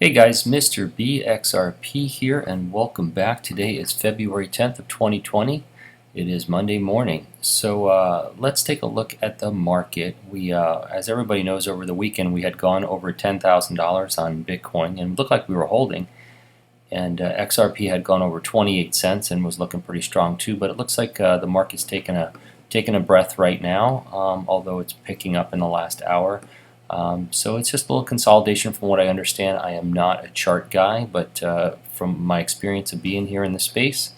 Hey guys, Mr. B XRP here, and welcome back. Today is February 10th of 2020. It is Monday morning. So let's take a look at the market. We, as everybody knows, over the weekend we had gone over $10,000 on Bitcoin, and it looked like we were holding. And XRP had gone over 28 cents and was looking pretty strong too. But it looks like the market's taking a breath right now, although it's picking up in the last hour. So it's just a little consolidation from what I understand. I am not a chart guy, but from my experience of being here in the space,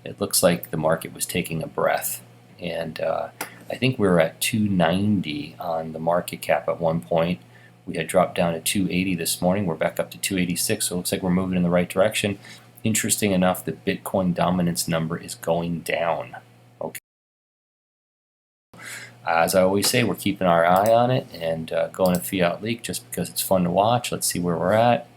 it looks like the market was taking a breath. And I think we were at 290 on the market cap at one point. We had dropped down to 280 this morning. We're back up to 286, so it looks like we're moving in the right direction. Interesting enough, the Bitcoin dominance number is going down. Okay. As I always say, we're keeping our eye on it and going to fiat leak just because it's fun to watch. Let's see where we're at.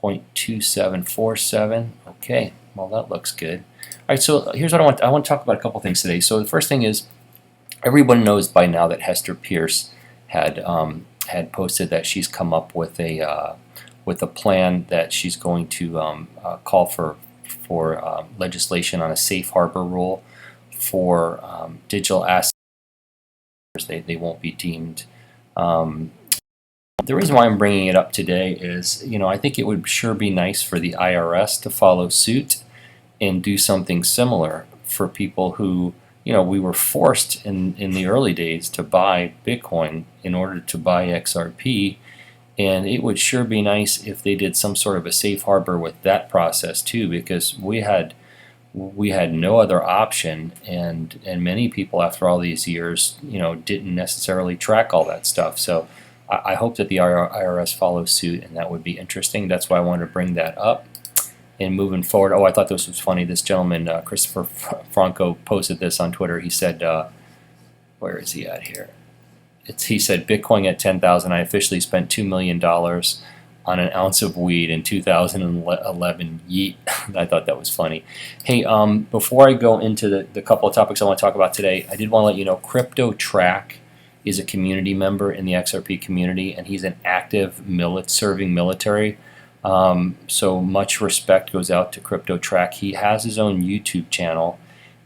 0.2747. Okay, well that looks good. All right, so here's what I want. I want to talk about a couple things today. So the first thing is, everyone knows by now that Hester Pearce had posted that she's come up with a plan that she's going to call for legislation on a safe harbor rule for digital assets. They won't be deemed. The reason why I'm bringing it up today is, I think it would sure be nice for the IRS to follow suit and do something similar for people who, we were forced in the early days to buy Bitcoin in order to buy XRP, and it would sure be nice if they did some sort of a safe harbor with that process too, because we had no other option, and many people after all these years, didn't necessarily track all that stuff. So I hope that the IRS follows suit, and that would be interesting. That's why I wanted to bring that up. And moving forward, I thought this was funny. This gentleman, Christopher Franco, posted this on Twitter. He said, where is he at here? He said, Bitcoin at 10,000, I officially spent $2 million on an ounce of weed in 2011. Yeet. I thought that was funny. Hey, before I go into the couple of topics I want to talk about today, I did want to let you know CryptoTrack is a community member in the XRP community, and he's an active serving military. So much respect goes out to CryptoTrack. He has his own YouTube channel,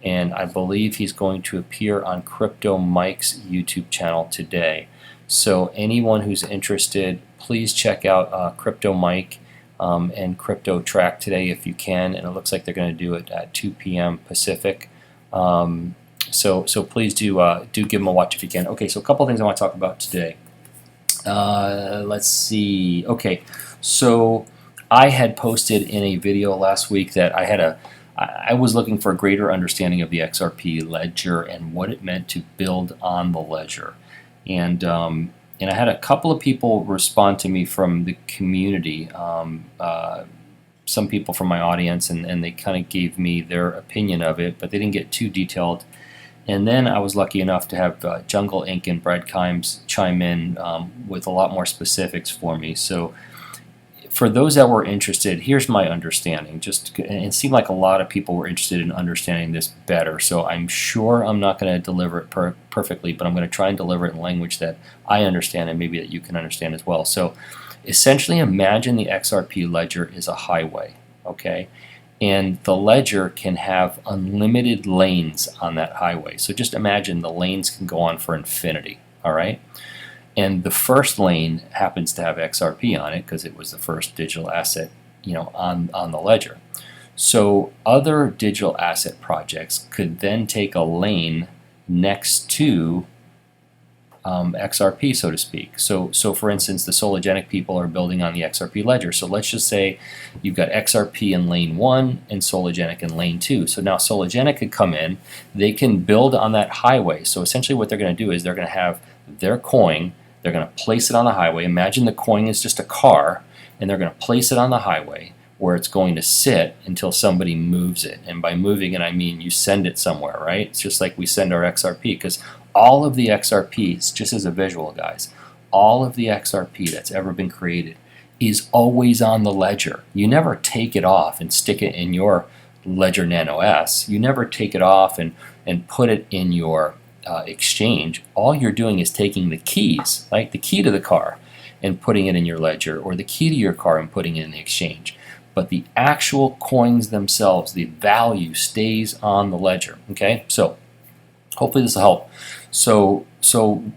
and I believe he's going to appear on Crypto Mike's YouTube channel today. So anyone who's interested, please check out Crypto Mike and CryptoTrack today if you can. And it looks like they're going to do it at 2 p.m. Pacific. So please do give them a watch if you can. Okay, so a couple things I want to talk about today. Let's see. Okay, so I had posted in a video last week that I was looking for a greater understanding of the XRP ledger and what it meant to build on the ledger. And I had a couple of people respond to me from the community, some people from my audience, and they kind of gave me their opinion of it, but they didn't get too detailed. And then I was lucky enough to have Jungle Inc. and Brad Kimes chime in with a lot more specifics for me. So for those that were interested, here's my understanding. It seemed like a lot of people were interested in understanding this better. So I'm sure I'm not going to deliver it perfectly, but I'm going to try and deliver it in language that I understand and maybe that you can understand as well. So essentially, imagine the XRP ledger is a highway, okay? And the ledger can have unlimited lanes on that highway. So just imagine the lanes can go on for infinity, all right? And the first lane happens to have XRP on it because it was the first digital asset, on the ledger. So other digital asset projects could then take a lane next to XRP, so to speak. So for instance, the Sologenic people are building on the XRP ledger. So let's just say you've got XRP in lane 1 and Sologenic in lane 2. So now Sologenic could come in, they can build on that highway. So essentially what they're going to do is they're going to have their coin, they're going to place it on the highway. Imagine the coin is just a car, and they're going to place it on the highway where it's going to sit until somebody moves it. And by moving it, I mean you send it somewhere, right? It's just like we send our XRP, because all of the XRPs, just as a visual, guys, all of the XRP that's ever been created is always on the ledger. You never take it off and stick it in your Ledger Nano S. You never take it off and put it in your exchange. All you're doing is taking the keys, like the key to the car, and putting it in your ledger, or the key to your car and putting it in the exchange. But the actual coins themselves, the value stays on the ledger. Okay, so hopefully this will help. So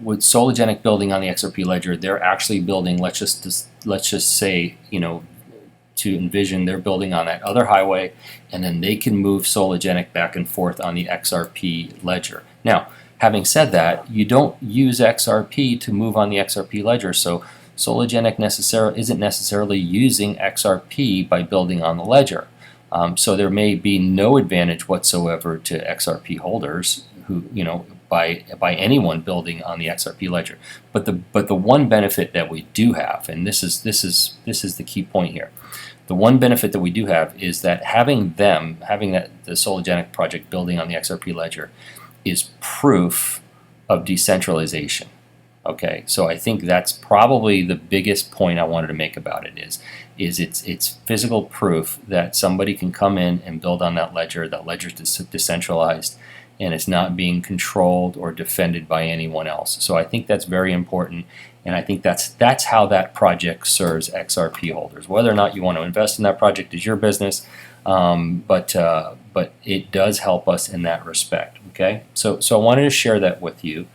with Sologenic building on the XRP ledger, they're actually building. Let's just say, to envision they're building on that other highway, and then they can move Sologenic back and forth on the XRP ledger. Now, having said that, you don't use XRP to move on the XRP ledger, so Sologenic isn't necessarily using XRP by building on the ledger. So there may be no advantage whatsoever to XRP holders who, by anyone building on the XRP ledger. But the one benefit that we do have, and this is the key point here, the one benefit that we do have is that having the Sologenic project building on the XRP ledger is proof of decentralization. Okay, so I think that's probably the biggest point I wanted to make about it is it's physical proof that somebody can come in and build on that ledger. That ledger is decentralized, and it's not being controlled or defended by anyone else. So I think that's very important, and I think that's how that project serves XRP holders. Whether or not you want to invest in that project is your business, but it does help us in that respect. Okay, so I wanted to share that with you.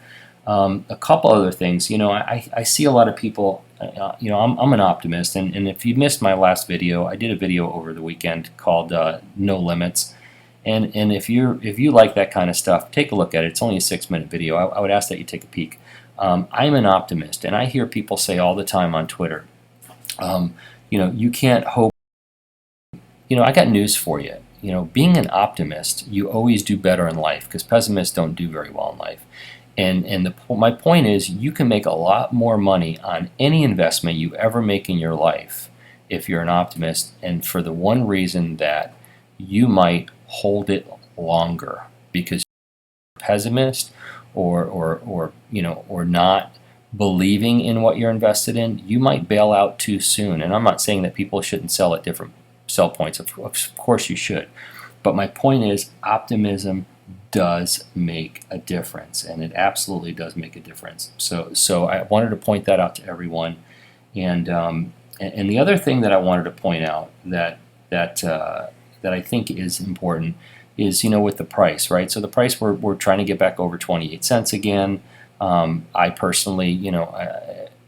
A couple other things, I see a lot of people, I'm an optimist, and if you missed my last video, I did a video over the weekend called No Limits, and if you like that kind of stuff, take a look at it. It's only a 6-minute video. I would ask that you take a peek. I'm an optimist, and I hear people say all the time on Twitter, you can't hope. I got news for you. Being an optimist, you always do better in life, because pessimists don't do very well in life. And my point is, you can make a lot more money on any investment you ever make in your life if you're an optimist, and for the one reason that you might hold it longer, because you're a pessimist or not believing in what you're invested in, you might bail out too soon. And I'm not saying that people shouldn't sell at different sell points. Of course you should. But my point is, optimism does make a difference, and it absolutely does make a difference. So I wanted to point that out to everyone. And the other thing that I wanted to point out that I think is important is, with the price, right? So the price, we're trying to get back over 28 cents again. I personally,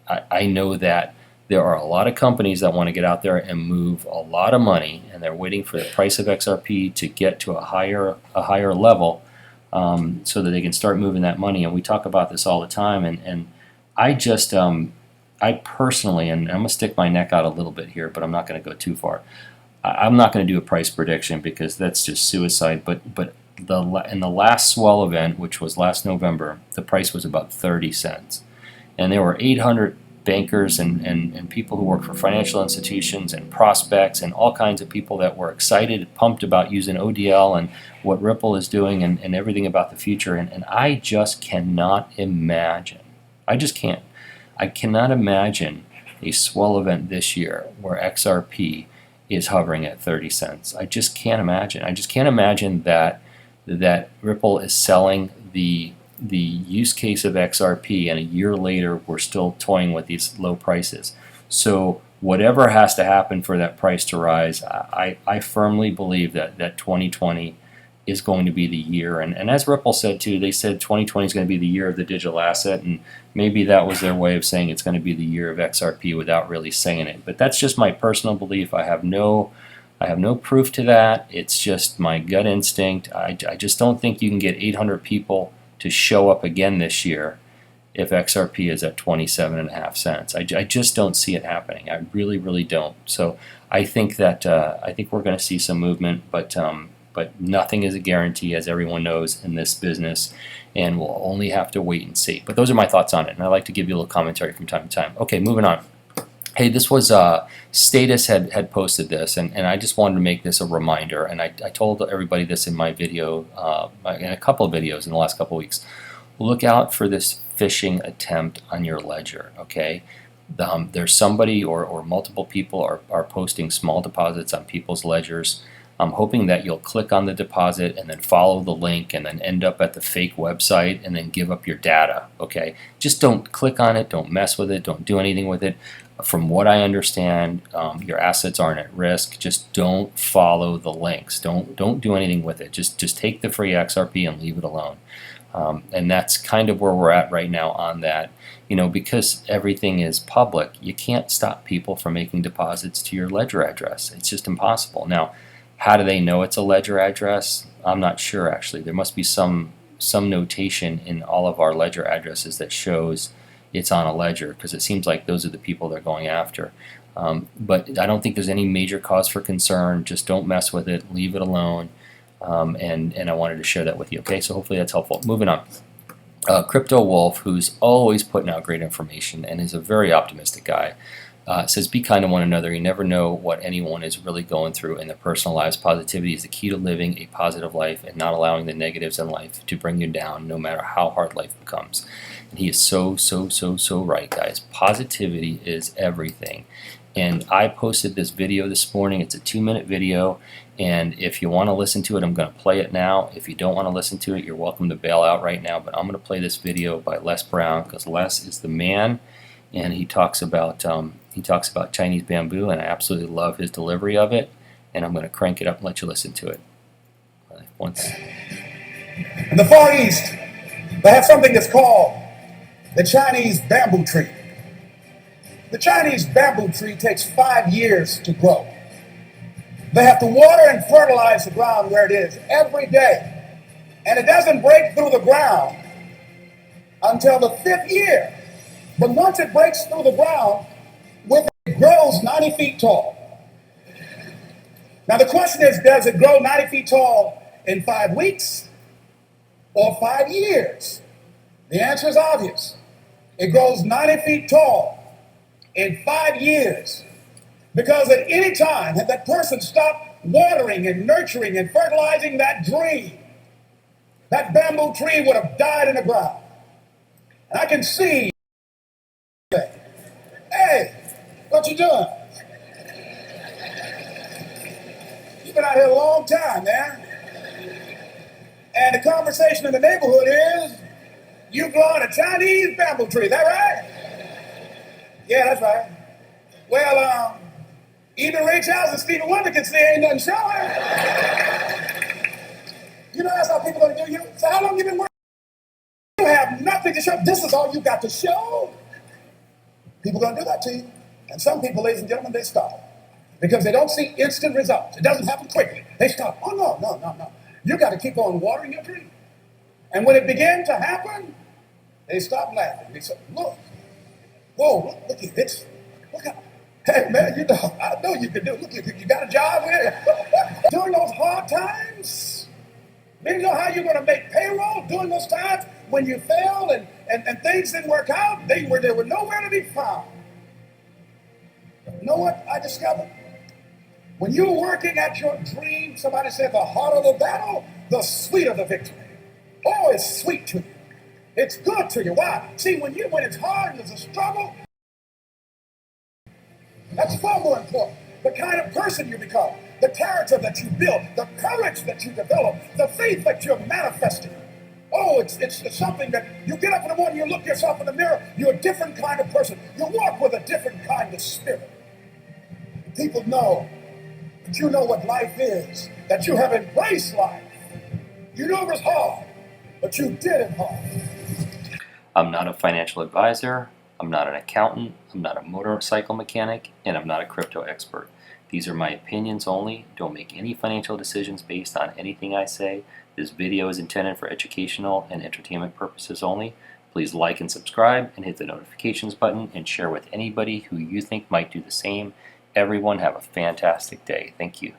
I know that there are a lot of companies that want to get out there and move a lot of money, and they're waiting for the price of XRP to get to a higher level, so that they can start moving that money. And we talk about this all the time. And I just, I personally, and I'm gonna stick my neck out a little bit here, but I'm not going to go too far. I'm not going to do a price prediction, because that's just suicide. But in the last swell event, which was last November, the price was about 30 cents, and there were 800 bankers and people who work for financial institutions and prospects and all kinds of people that were excited, pumped about using ODL and what Ripple is doing and everything about the future. And I just cannot imagine. I just can't. I cannot imagine a swell event this year where XRP is hovering at 30 cents. I just can't imagine. I just can't imagine that Ripple is selling the use case of XRP, and a year later we're still toying with these low prices. So whatever has to happen for that price to rise, I firmly believe that 2020 is going to be the year. And as Ripple said too, they said 2020 is going to be the year of the digital asset, and maybe that was their way of saying it's going to be the year of XRP without really saying it. But that's just my personal belief. I have no proof to that. It's just my gut instinct. I just don't think you can get 800 people to show up again this year if XRP is at 27.5 cents. I just don't see it happening. I really, really don't. So I think that we're going to see some movement, but nothing is a guarantee, as everyone knows in this business, and we'll only have to wait and see. But those are my thoughts on it, and I like to give you a little commentary from time to time. Okay, moving on. Hey, this was Status had posted this, and I just wanted to make this a reminder, and I told everybody this in my video, in a couple of videos in the last couple of weeks. Look out for this phishing attempt on your ledger, okay? There's somebody or multiple people are posting small deposits on people's ledgers. I'm hoping that you'll click on the deposit and then follow the link and then end up at the fake website and then give up your data, okay? Just don't click on it, don't mess with it, don't do anything with it. From what I understand, your assets aren't at risk. Just don't follow the links. Don't do anything with it. Just take the free XRP and leave it alone. And that's kind of where we're at right now on that. You know, because everything is public, you can't stop people from making deposits to your ledger address. It's just impossible. Now, how do they know it's a ledger address? I'm not sure, actually. There must be some notation in all of our ledger addresses that shows it's on a ledger, because it seems like those are the people they're going after. But I don't think there's any major cause for concern. Just don't mess with it. Leave it alone. And I wanted to share that with you. Okay, so hopefully that's helpful. Moving on. Crypto Wolf, who's always putting out great information and is a very optimistic guy, says, be kind to one another. You never know what anyone is really going through in their personal lives. Positivity is the key to living a positive life and not allowing the negatives in life to bring you down, no matter how hard life becomes. And he is so right, guys. Positivity is everything. And I posted this video this morning. It's a 2-minute video, and if you want to listen to it, I'm going to play it now. If you don't want to listen to it, you're welcome to bail out right now, but I'm going to play this video by Les Brown, because Les is the man, and he talks about Chinese bamboo, and I absolutely love his delivery of it, and I'm going to crank it up and let you listen to it. Once. In the Far East, they have something that's called the Chinese bamboo tree. The Chinese bamboo tree takes 5 years to grow. They have to water and fertilize the ground where it is every day. And it doesn't break through the ground until the 5th year. But once it breaks through the ground, it grows 90 feet tall. Now the question is, does it grow 90 feet tall in 5 weeks or 5 years? The answer is obvious. It grows 90 feet tall in 5 years. Because at any time, had that person stopped watering and nurturing and fertilizing that tree, that bamboo tree would have died in the ground. And I can see, hey, what you doing? You've been out here a long time, man. And the conversation in the neighborhood is, you growing a Chinese bamboo tree, is that right? Yeah, that's right. Well, even Ray Charles and Stevie Wonder can say ain't nothing showing. You know, that's how people are going to do you. So how long you been working? You have nothing to show. This is all you got to show. People are going to do that to you. And some people, ladies and gentlemen, they stop. Because they don't see instant results. It doesn't happen quickly. They stop. Oh, no. You got to keep on watering your tree. And when it began to happen, they stopped laughing. They said, look. Whoa, look at this. Look at, hey man, you know, I know you can do it. Look, you got a job here. During those hard times, you know how you're going to make payroll during those times when you failed and things didn't work out? They were nowhere to be found. You know what I discovered? When you're working at your dream, somebody said the harder the battle, the sweeter the victory. Oh, it's sweet to you. It's good to you. Why? See, when it's hard and there's a struggle, that's far more important. The kind of person you become, the character that you build, the courage that you develop, the faith that you're manifesting. Oh, it's something that you get up in the morning, you look yourself in the mirror, you're a different kind of person. You walk with a different kind of spirit. People know that you know what life is, that you have embraced life. You know it was hard, but you did it hard. I'm not a financial advisor, I'm not an accountant, I'm not a motorcycle mechanic, and I'm not a crypto expert. These are my opinions only. Don't make any financial decisions based on anything I say. This video is intended for educational and entertainment purposes only. Please like and subscribe and hit the notifications button and share with anybody who you think might do the same. Everyone have a fantastic day. Thank you.